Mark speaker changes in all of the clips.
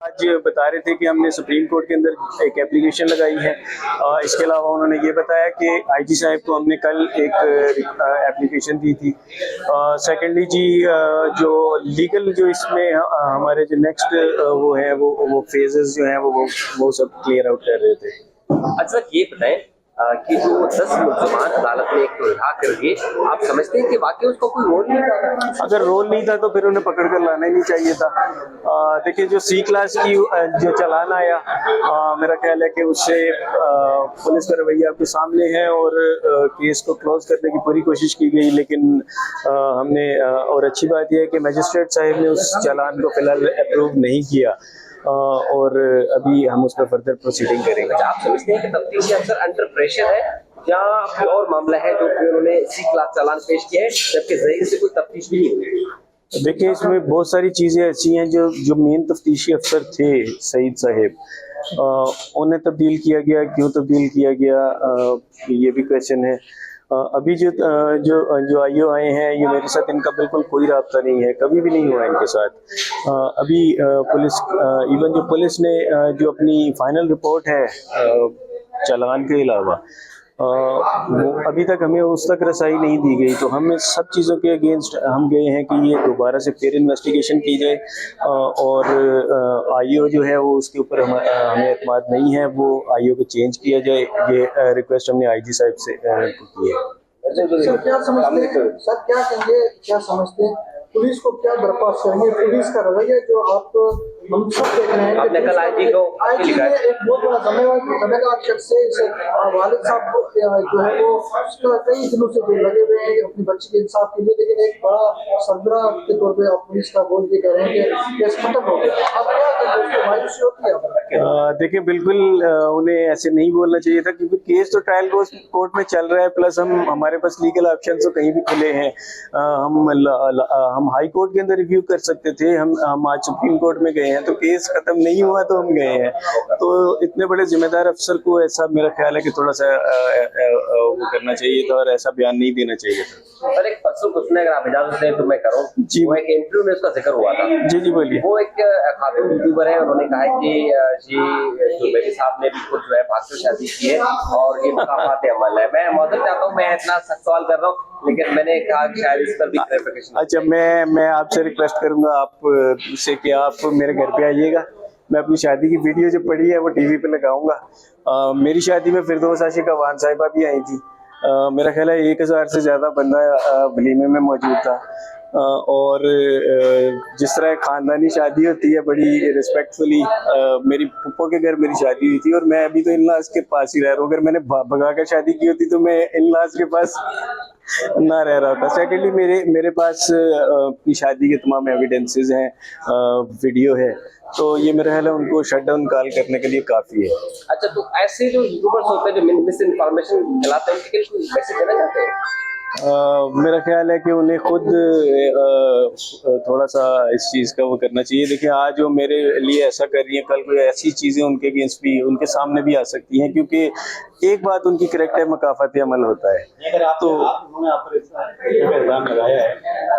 Speaker 1: आज बता रहे थे कि हमने सुप्रीम कोर्ट के अंदर एक एप्लीकेशन लगाई है। इसके अलावा उन्होंने ये बताया कि आईजी साहब को हमने कल एक एप्लीकेशन दी थी। सेकेंडली जी, जो लीगल जो इसमें हमारे जो नेक्स्ट वो है वो फेजेस जो हैं वो सब क्लियर आउट कर रहे थे।
Speaker 2: अच्छा, ये बताएं कि जो 10 मुलजमान अदालत में एक रिहा कर दिए, आप समझते हैं कि वाकई उसका कोई रोल नहीं था?
Speaker 1: अगर रोल नहीं था तो फिर उन्हें पकड़ कर लाना ही नहीं चाहिए था। देखिए, जो सी क्लास की जो चालान आया, मेरा ख्याल है कि उससे पुलिस का रवैया आपके सामने है और केस को क्लोज करने की पूरी कोशिश की गई, लेकिन हमने और अच्छी बात यह है कि मजिस्ट्रेट साहब ने उस चालान को फिलहाल अप्रूव नहीं किया और अभी हम उस पर फर्दर प्रोसीडिंग करेंगे।
Speaker 2: अच्छा, आप समझते हैं कि तफ्तीशी अफसर अंडर प्रेशर है या कोई और मामला है जो कि उन्होंने सी क्लास चालान पेश किया है जबकि जहीर से कोई तफ्तीश भी नहीं हुई?
Speaker 1: देखिए, इसमें बहुत सारी चीज़ें ऐसी हैं जो मेन तफ्तीशी अफसर थे सईद साहब, उन्हें तब्दील किया गया, क्यों तब्दील किया गया, ये भी क्वेश्चन है। अभी जो आईओ आए हैं, ये मेरे साथ इनका बिल्कुल कोई राब्ता नहीं है, कभी भी नहीं हुआ इनके साथ। अभी पुलिस, इवन जो पुलिस ने जो अपनी फाइनल रिपोर्ट है चालान के अलावा, वो अभी तक हमें उस तक रसाई नहीं दी गई। तो हम इस सब चीज़ों के अगेंस्ट हम गए हैं कि ये दोबारा से फिर इन्वेस्टिगेशन की जाए और आईओ जो है वो उसके ऊपर हमें एतमाद नहीं है, वो आईओ को चेंज किया जाए। ये रिक्वेस्ट हमने आईजी साहब से की है।
Speaker 3: सर क्या समझते हैं, सर क्या कहेंगे, क्या समझते हैं पुलिस को क्या बर्खास्त करेंगे? पुलिस का रवैया जो आप हम सब देख रहे हैं,
Speaker 2: आपने कल आईजी
Speaker 3: ने एक बहुत बड़ा जिम्मेदार शख्स से इसे वालिद साहब को जो है वो कई दिनों से जो लगे हुए हैं अपनी बच्ची के इंसाफ के लिए, लेकिन एक बड़ा सरबराह के तौर पे आप पुलिस का बोल ये कह रहे हैं कि केस खत्म हो गया। आप क्या कहेंगे, उसको मायूसी होती है?
Speaker 1: देखिए, बिल्कुल उन्हें ऐसे नहीं बोलना चाहिए था, क्योंकि केस तो ट्रायल कोर्ट में चल रहा है, प्लस हमारे पास लीगल ऑप्शन तो कहीं भी खुले हैं। हम हाई कोर्ट के अंदर रिव्यू कर सकते थे, हम आज सुप्रीम कोर्ट में गए हैं, तो केस खत्म नहीं हुआ तो हम गए हैं। तो इतने बड़े जिम्मेदार अफसर को ऐसा, मेरा ख्याल है कि थोड़ा सा वो करना चाहिए था और ऐसा बयान नहीं देना चाहिए था।
Speaker 2: और एक पर्सनल क्वेश्चन है, अगर आप इजाजत दें तो मैं करूं जी। वो एक इंटरव्यू में उसका जिक्र हुआ था।
Speaker 1: जी जी, बोलिए।
Speaker 2: वो एक खातून यूट्यूबर है, उन्होंने कहा है कि जी जो मेरे साहब ने भी खुद जो है भाग शादी की है और ये मुकाफात अमल है। मैं मौजूद चाहता हूँ, मैं इतना सख्त सवाल कर रहा हूँ, लेकिन मैंने कहा कि शायद इस पर भी क्लैरिफिकेशन।
Speaker 1: अच्छा, मैं आपसे रिक्वेस्ट करूंगा आप से कि आप मेरे घर पे आइएगा। मैं अपनी शादी की वीडियो जो पड़ी है वो टीवी पे लगाऊंगा। मेरी शादी में फिरदौस आशिक अवान साहिबा भी आई थी। मेरा ख्याल है 1000 से ज़्यादा बंदा वलीमे में मौजूद था। और जिस तरह खानदानी शादी होती है बड़ी रिस्पेक्टफुली, मेरी पुप्पो के घर मेरी शादी हुई थी और मैं अभी तो इन-लॉज के पास ही रह रहा हूँ। अगर मैंने भगा कर शादी की होती तो मैं इन-लॉज के पास ना रह रहा था। सेकेंडली, मेरे पास अपनी शादी के तमाम एविडेंसेस हैं, वीडियो है, तो ये मेरा ख्याल है उनको शट डाउन कॉल करने के लिए काफ़ी है।
Speaker 2: अच्छा, तो ऐसे जो यूट्यूबर्स होते हैं जो मिस इन्फॉर्मेशन फैलाते हैं, उनके लिए कोई मैसेज देना चाहते हैं?
Speaker 1: मेरा ख्याल है कि उन्हें खुद थोड़ा सा इस चीज़ का वो करना चाहिए। देखिए, आज वो मेरे लिए ऐसा कर रही हैं, कल कोई ऐसी चीज़ें उनके अगेंस्ट भी उनके सामने भी आ सकती हैं, क्योंकि एक बात उनकी करेक्ट है, मकाफत अमल होता है। तो
Speaker 4: उन्होंने आप पर इल्जाम लगाया है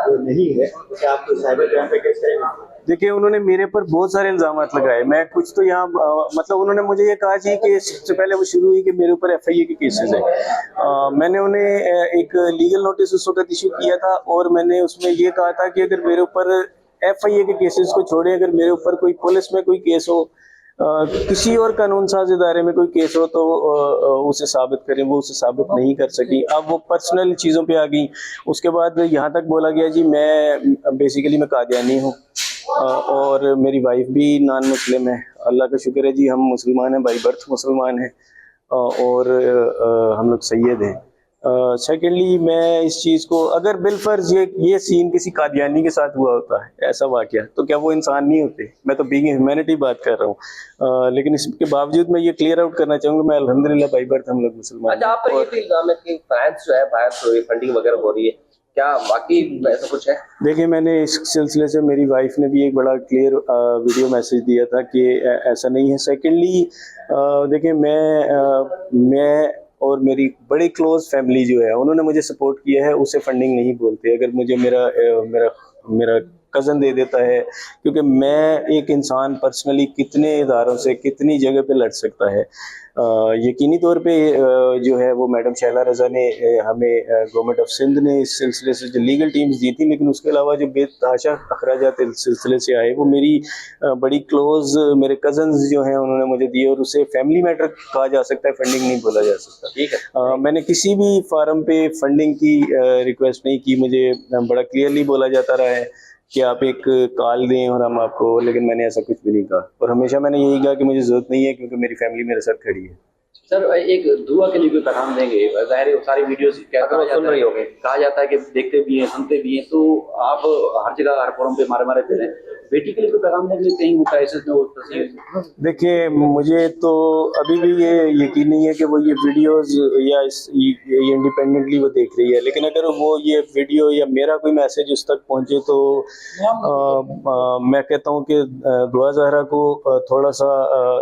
Speaker 4: जो नहीं है, तो आप तो साइबर क्राइम पे केस करेंगे?
Speaker 1: देखिए, उन्होंने मेरे पर बहुत सारे इल्जाम लगाए। मैं कुछ तो यहाँ मतलब उन्होंने मुझे ये कहा जी कि सबसे पहले वो शुरू हुई कि मेरे ऊपर एफआईए के केसेस हैं। मैंने उन्हें एक लीगल नोटिस उस वक्त इशू किया था और मैंने उसमें ये कहा था कि अगर मेरे ऊपर एफआईए के केसेस को छोड़े, अगर मेरे ऊपर कोई पुलिस में कोई केस हो, किसी और कानून साज इदारे में कोई केस हो, तो उसे साबित करें। वो उसे साबित नहीं कर सकी। अब वो पर्सनल चीज़ों पे आ गई। उसके बाद यहाँ तक बोला गया जी मैं बेसिकली मैं कादियानी हूँ और मेरी वाइफ भी नॉन मुस्लिम है। अल्लाह का शुक्र है जी, हम मुसलमान हैं, बाई बर्थ मुसलमान हैं और हम लोग सैयद हैं। सेकेंडली, मैं इस चीज़ को, अगर बिलफर्ज ये सीन किसी कादियानी के साथ हुआ होता है ऐसा वाकया, तो क्या वो इंसान नहीं होते? मैं तो बीइंग ह्यूमैनिटी बात कर रहा हूँ, लेकिन इसके बावजूद मैं ये क्लियर आउट करना चाहूँगा, मैं अल्हम्दुलिल्लाह बाई बर्थ हम लोग मुसलमान।
Speaker 2: अच्छा, आप पर ये भी इल्जाम है कि फाइनेंस जो है बाहर फंडिंग वगैरह हो रही है, क्या वाकई ऐसा कुछ है?
Speaker 1: देखिए, मैंने इस सिलसिले से मेरी वाइफ ने भी एक बड़ा क्लियर वीडियो मैसेज दिया था कि ऐसा नहीं है। सेकेंडली, देखिए, मैं और मेरी बड़ी क्लोज फैमिली जो है उन्होंने मुझे सपोर्ट किया है, उसे फंडिंग नहीं बोलते। अगर मुझे मेरा कज़न दे देता है, क्योंकि मैं एक इंसान पर्सनली कितने इदारों से कितनी जगह पे लड़ सकता है। यकीनी तौर पे जो है वो मैडम शैला रज़ा ने हमें गवर्नमेंट ऑफ सिंध ने इस सिलसिले से जो लीगल टीम्स दी थी, लेकिन उसके अलावा जो बेतहाशा अखराजात इस सिलसिले से आए वो मेरी बड़ी क्लोज मेरे कज़न्स जो हैं उन्होंने मुझे दिए, और उसे फैमिली मैटर कहा जा सकता है, फंडिंग नहीं बोला जा सकता।
Speaker 2: ठीक है।
Speaker 1: मैंने किसी भी फार्म पे फंडिंग की रिक्वेस्ट नहीं की। मुझे बड़ा क्लियरली बोला जाता रहा है कि आप एक कॉल दें और हम आपको, लेकिन मैंने ऐसा कुछ भी नहीं कहा, और हमेशा मैंने यही कहा कि मुझे ज़रूरत नहीं है क्योंकि मेरी फैमिली मेरे साथ खड़ी है।
Speaker 5: सर एक दुआ के लिए कोई पैगाम देंगे? ज़ाहिर है वो सारी वीडियोस
Speaker 2: अगर सुन रही होगी।
Speaker 5: कहा जाता है कि देखते भी हैं सुनते भी हैं, तो आप हर जगह हर फोरम पे मारे मारे फिर हैं, बेटी के लिए कोई पैगाम देंगे? कहीं वो क्राइसिस में हो तस्वीर?
Speaker 1: देखिए, मुझे तो अभी भी ये यकीन नहीं है कि वो ये वीडियोस या ये इंडिपेंडेंटली वो देख रही है, लेकिन अगर वो ये वीडियो या मेरा कोई मैसेज उस तक पहुंचे तो मैं कहता हूं कि दुआ ज़हरा को थोड़ा सा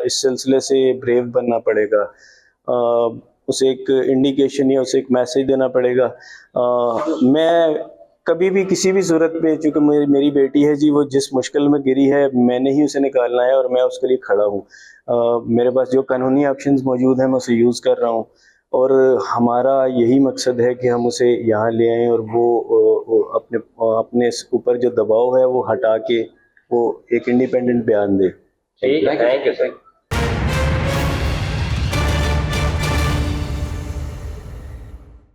Speaker 1: इस सिलसिले से ब्रेव बनना पड़ेगा। उसे एक इंडिकेशन या उसे एक मैसेज देना पड़ेगा। मैं कभी भी किसी भी सूरत में, चूँकि मेरी बेटी है जी, वो जिस मुश्किल में गिरी है मैंने ही उसे निकालना है और मैं उसके लिए खड़ा हूँ। मेरे पास जो कानूनी ऑप्शंस मौजूद हैं मैं उसे यूज़ कर रहा हूँ, और हमारा यही मकसद है कि हम उसे यहाँ ले आएँ और वो अपने ऊपर जो दबाव है वो हटा के वो एक इंडिपेंडेंट बयान दे।
Speaker 2: ठीक है, थैंक यू सर।